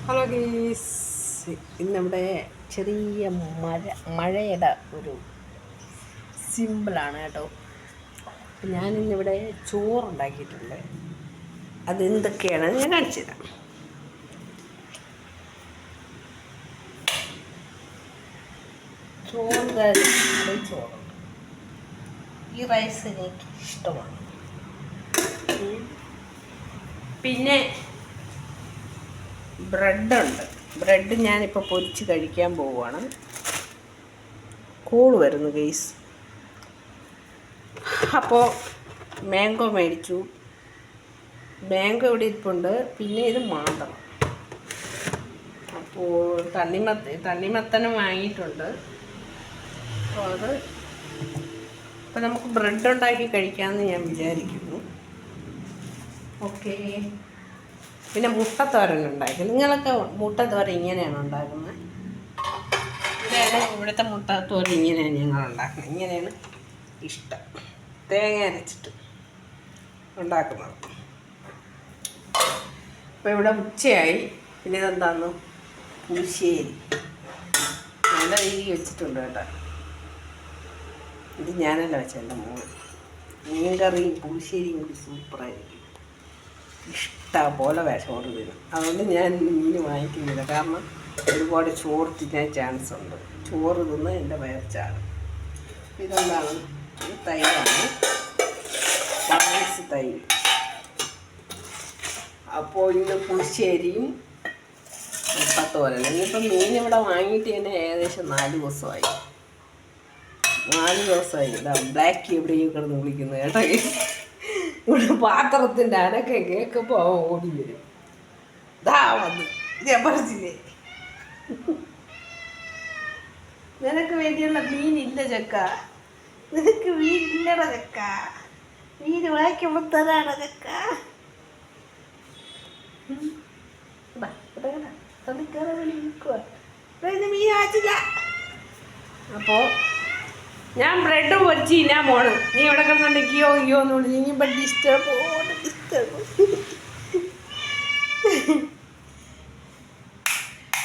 Hello ഗീസ്, ഇന്നിവിടെ ചെറിയ മഴയുടെ ഒരു സിമ്പിളാണ് കേട്ടോ. ഞാനിന്നിവിടെ ചോറുണ്ടാക്കിയിട്ടുണ്ട്. അതെന്തൊക്കെയാണ് ഞാൻ കാണിച്ചു തരാം. ചോറുണ്ട്. ഈ റൈസ് എനിക്ക് ഇഷ്ടമാണ്. പിന്നെ ബ്രെഡുണ്ട്. ബ്രെഡ് ഞാനിപ്പോൾ പൊരിച്ച് കഴിക്കാൻ പോവുകയാണ്. കോള് വരുന്നു ഗൈസ്. അപ്പോൾ മാംഗോ മേടിച്ചു. മാംഗോ ഇവിടെ ഇരിപ്പുണ്ട്. പിന്നെ ഇത് മാന്തളം. അപ്പോൾ തണ്ണിമത്തനും വാങ്ങിയിട്ടുണ്ട്. അപ്പോൾ അത് ഇപ്പം നമുക്ക് ബ്രെഡ് ഉണ്ടാക്കി കഴിക്കാമെന്ന് ഞാൻ വിചാരിക്കുന്നു. ഓക്കേ. പിന്നെ മുട്ടത്തോരൻ ഉണ്ടാക്കി. നിങ്ങളൊക്കെ മുട്ടത്തോരൻ ഇങ്ങനെയാണ് ഉണ്ടാക്കുന്നത്? ഇവിടുത്തെ മുട്ടത്തോരൻ ഇങ്ങനെയാണ് ഞങ്ങൾ ഉണ്ടാക്കുന്നത്. ഇങ്ങനെയാണ് ഇഷ്ടം, തേങ്ങ അരച്ചിട്ട് ഉണ്ടാക്കുന്നത്. അപ്പോൾ ഇവിടെ ഉച്ചയായി. പിന്നെ ഇതെന്താന്ന്, പുളിശ്ശേരി നല്ല രീതിയിൽ വെച്ചിട്ടുണ്ട് കേട്ടോ. ഇത് ഞാനല്ല വെച്ച എൻ്റെ മോള്. മീൻ കറിയും പുളിശ്ശേരിയും കൂടി സൂപ്പറായിരിക്കും. ഇഷ്ടം പോലെ ചോറ് തരും. അതുകൊണ്ട് ഞാൻ മീൻ വാങ്ങിക്കുന്നില്ല. കാരണം ഒരുപാട് ചോറ് തിന്നാൻ ചാൻസ് ഉണ്ട്. ചോറ് തിന്ന് എൻ്റെ വയർച്ചാണ്. ഇതെന്താണ്, തൈരാണ്, തൈര്. അപ്പോൾ ഇന്ന് പുളിശ്ശേരിയും മുട്ടത്തോരൻ. ഇന്നിപ്പം മീൻ ഇവിടെ വാങ്ങിയിട്ട് തന്നെ ഏകദേശം 4 ദിവസമായി. 4 ദിവസമായി. ഇതാ ബ്ലാക്ക് എവിടെയും കിടന്ന് വിളിക്കുന്നത് കേട്ടോ. ഇവിടെ പാത്രത്തിൻ്റെ അനക്കെ കേൾക്കുമ്പോൾ അവൻ ഓടി വരും. ദാ വന്ന് ഞാൻ പറഞ്ഞില്ലേ, നിനക്ക് വേണ്ടിയുള്ള മീനില്ല ചക്ക, നിനക്ക് മീനില്ലട ചക്ക, മീൻ വായിക്കുമ്പോൾ തരാണ് ചക്ക. മീൻ വായിച്ചില്ല. അപ്പോൾ ഞാൻ ബ്രെഡ് പൊരിച്ച് ഞാൻ പോണ്. നീ ഇവിടെ കിടന്നുണ്ടെങ്കിയോ അയ്യോ എന്ന് വിളിച്ചു. ഇനി ഇപ്പം ഡിസ്റ്റർബ്.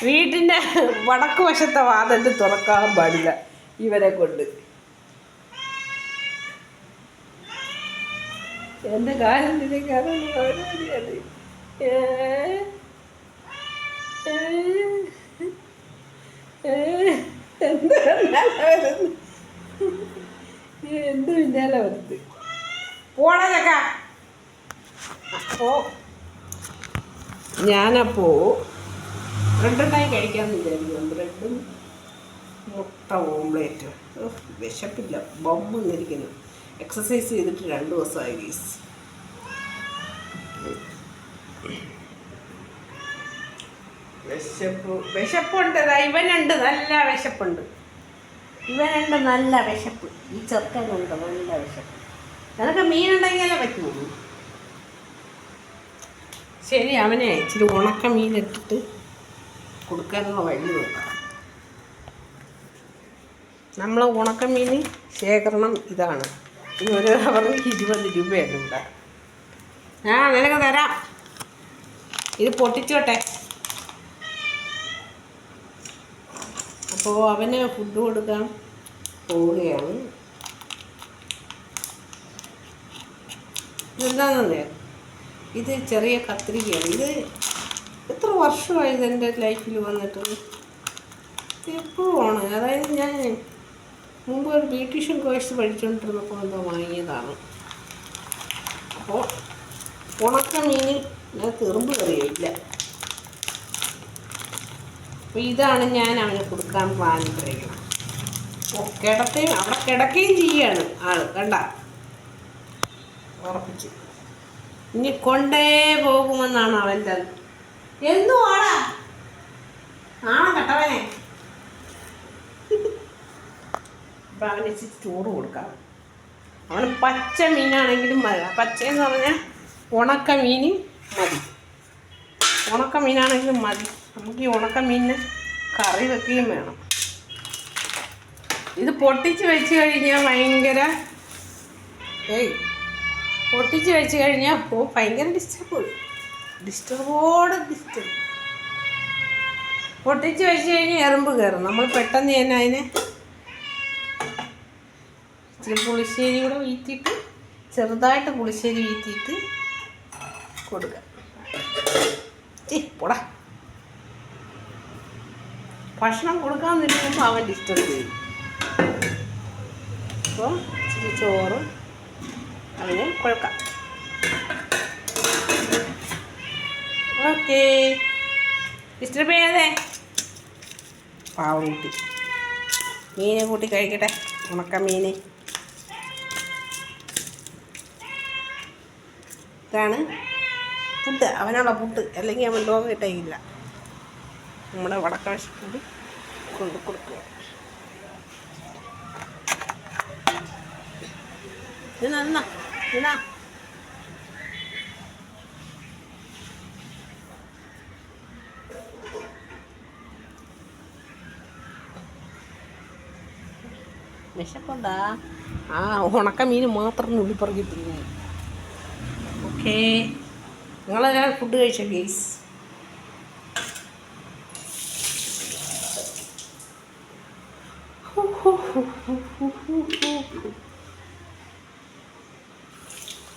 വീട്ടിൻ്റെ വടക്ക് വശത്തെ വാതിൽ തുറക്കാൻ പാടില്ല ഇവരെ കൊണ്ട്. എൻ്റെ കാര്യത്തിലേക്കാണ് എന്ത് പിന്നാലെ വന്ന് പോണതൊക്ക. അപ്പോൾ ഞാനപ്പോൾ ബ്രെഡുണ്ടായി കഴിക്കാമെന്ന് വിചാരിക്കുന്നു. ബ്രെഡും മുട്ട ഓംലേറ്റ്. വിശപ്പില്ല, ബൊമ്മെന്നിരിക്കുന്നു. എക്സസൈസ് ചെയ്തിട്ട് 2 ദിവസമായി ഗീസ്. വിശപ്പുണ്ട്. ഇവനുണ്ട് നല്ല വിശപ്പുണ്ട്. ഇവനുണ്ട് നല്ല വിശപ്പ്. ഈ ചെറുക്കനുണ്ട് നല്ല വിശപ്പ്. നിനക്ക് മീനുണ്ടെങ്കിലേ പറ്റുള്ളൂ. ശരി, അവനെ ഇച്ചിരി ഉണക്ക മീനിട്ടിട്ട് കൊടുക്കാനുള്ള വഴി നോക്കാം. നമ്മൾ ഉണക്കമീൻ ശേഖരണം ഇതാണ്. ഈ ഒരു കവറിന് 20 രൂപയാണ് ഇവിടെ. നിനക്ക് തരാം. ഇത് പൊട്ടിച്ചോട്ടെ. അപ്പോൾ അവന് ഫുഡ് കൊടുക്കാൻ പോവുകയാണ്. ഇതെന്താണെന്നറിയാം, ഇത് ചെറിയ കത്രികയാണ്. ഇത് എത്ര വർഷമായി ഇതെൻ്റെ ലൈഫിൽ വന്നിട്ട്. എപ്പോഴുമാണ്, അതായത് ഞാൻ മുമ്പ് ഒരു ബ്യൂട്ടീഷ്യൻ കോഴ്സ് പഠിച്ചുകൊണ്ടിരുന്നപ്പോൾ എന്തോ വാങ്ങിയതാണ്. അപ്പോൾ ഉണക്ക മീൻ എറുമ്പ് കറിയില്ല. അപ്പോൾ ഇതാണ് ഞാൻ അവന് കൊടുക്കാൻ പ്ലാൻ ഇട്ടിരിക്കുന്നത്. അവിടെ കിടക്കുകയും ചെയ്യാണ് ആൾ, കണ്ട ഉറപ്പിച്ച്. ഇനി കൊണ്ടേ പോകുമെന്നാണ് അവൻ്റെ. എന്നും ആടാ കട്ടവനെ. അപ്പം അവന് ഇച്ചിരി ചോറ് കൊടുക്കാം. അവന് പച്ച മീനാണെങ്കിലും മതി. പച്ചയെന്ന് പറഞ്ഞാൽ ഉണക്ക മീൻ മതി. ഉണക്ക മീനാണെങ്കിലും മതി. നമുക്ക് ഈ ഉണക്ക മീനിന് കറി വെക്കുകയും വേണം. ഇത് പൊട്ടിച്ച് വെച്ച് കഴിഞ്ഞാൽ ഭയങ്കര പൊട്ടിച്ച് വെച്ച് കഴിഞ്ഞാൽ ഭയങ്കര ഡിസ്റ്റർബ്. ഡിസ്റ്റർബ്. പൊട്ടിച്ച് വെച്ച് കഴിഞ്ഞാൽ എറുമ്പ് കയറും. നമ്മൾ പെട്ടെന്ന് തന്നെ അതിനെ ഇച്ചിരി പുളിശ്ശേരി കൂടെ വീറ്റിയിട്ട്, ചെറുതായിട്ട് പുളിശ്ശേരി വീറ്റിയിട്ട് കൊടുക്കുക. പോടാ, ഭക്ഷണം കൊടുക്കാൻ നിൽക്കുമ്പോൾ അവൻ ഡിസ്റ്റർബ് ചെയ്യും. അപ്പോൾ ഇച്ചിരി ചോറ് അതിന് കുഴക്കാം. ഓക്കേ, ഡിസ്റ്റർബ് ചെയ്യാതെ. പാവം കൂട്ടി മീനെ കൂട്ടി കഴിക്കട്ടെ, ഉണക്ക മീൻ. ഇതാണ് പുട്ട്, അവനുള്ള പുട്ട്. അല്ലെങ്കിൽ അവൻ ലോകം കിട്ടില്ല. നമ്മുടെ വടക്കാശി കൊണ്ട് കൊടുക്കുക. ഇതിനാ വിശപ്പുണ്ടാ? ആ ഉണക്ക മീൻ മാത്രം നുള്ളിപ്പറക്കി തിന്നു. ഓക്കേ, നിങ്ങളെല്ലാം ഫുഡ് കഴിച്ചോ ഗെയ്സ്?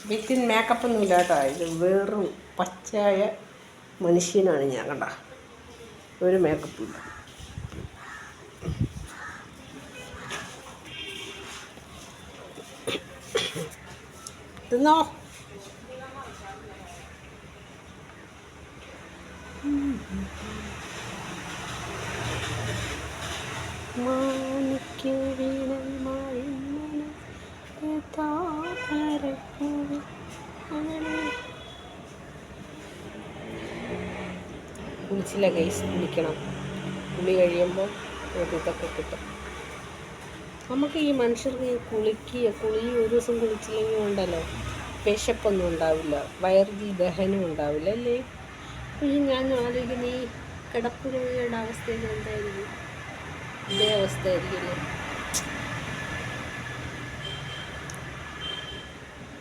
വിത്തിൻ മേക്കപ്പ് ഒന്നും ഇല്ല കേട്ടോ. ഇത് വെറും പച്ചയായ മനുഷ്യനാണ് ഞാൻ. കണ്ട, ഒരു മേക്കപ്പും ഇല്ല. തിന്നോ. കുളിച്ചില്ല ഗൈസ്, കുളിക്കണം. കുളി കഴിയുമ്പോൾ ഇതൊക്കെ കിട്ടും. നമുക്ക് ഈ മനുഷ്യർക്ക് കുളി ഒരു ദിവസം കുളിച്ചില്ലെങ്കിൽ ഉണ്ടല്ലോ, വിശപ്പൊന്നും ഉണ്ടാവില്ല, വയറിൽ ദഹനം ഉണ്ടാവില്ല അല്ലേ? അപ്പോൾ ഈ ഞാൻ ആലോചിക്കുന്ന ഈ കിടപ്പ് രോഗിയുടെ അവസ്ഥയിൽ എന്തായിരിക്കും? ഇതേ അവസ്ഥയായിരിക്കില്ലേ?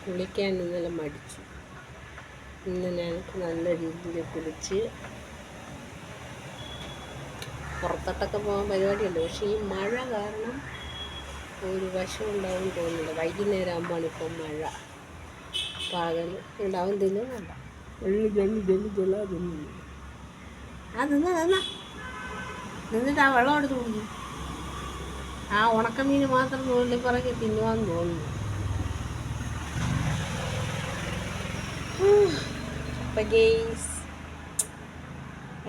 കുളിക്കാൻ ഇന്നലെ മടിച്ചു. ഇന്ന് ഞങ്ങൾക്ക് നല്ല രീതിയിൽ കുളിച്ച് പുറത്തോട്ടൊക്കെ പോകാൻ പരിപാടിയുണ്ട്. പക്ഷേ ഈ മഴ കാരണം ഒരു വശം ഉണ്ടാവും തോന്നുന്നില്ല. വൈകുന്നേരം ആകുമ്പോൾ ഇപ്പം മഴ, പകൽ ഉണ്ടാവും തിന്നുന്നുണ്ട. നിന്നിട്ട് ആ വെള്ളം എടുത്ത് കുടിക്കും. ആ ഉണക്കമീൻ മാത്രം നുള്ളി പറക്കി തിന്നുവാന്ന് തോന്നുന്നു. അപ്പം ഗെയ്സ്,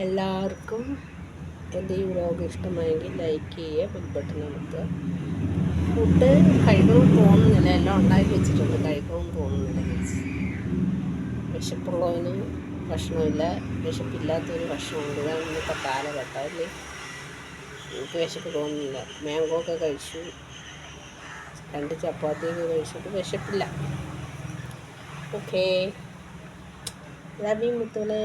എല്ലാവർക്കും എൻ്റെ ഈ വ്ലോഗ് ഇഷ്ടമായെങ്കിൽ ലൈക്ക് ചെയ്യുക, ബെൽ ബട്ടൺ അമർത്തുക. ഫുഡ് കഴിക്കണമെന്ന് തോന്നുന്നില്ല, എല്ലാം ഉണ്ടാക്കി വെച്ചിട്ടുണ്ട്, കഴിക്കണമെന്ന് തോന്നുന്നില്ല ഗെയ്സ്. വിശപ്പുള്ളവന് ഭക്ഷണമില്ല, വിശപ്പില്ലാത്തൊരു ഭക്ഷണമുണ്ട്. ഇതാണ് ഇന്നത്തെ കാലഘട്ടം അല്ലേ? എനിക്ക് വിശപ്പ് തോന്നുന്നില്ല. മാംഗോ ഒക്കെ കഴിച്ചു, 2 ചപ്പാത്തിയൊക്കെ കഴിച്ചിട്ട് വിശപ്പില്ല. Okay, love you മുത്തുളേ.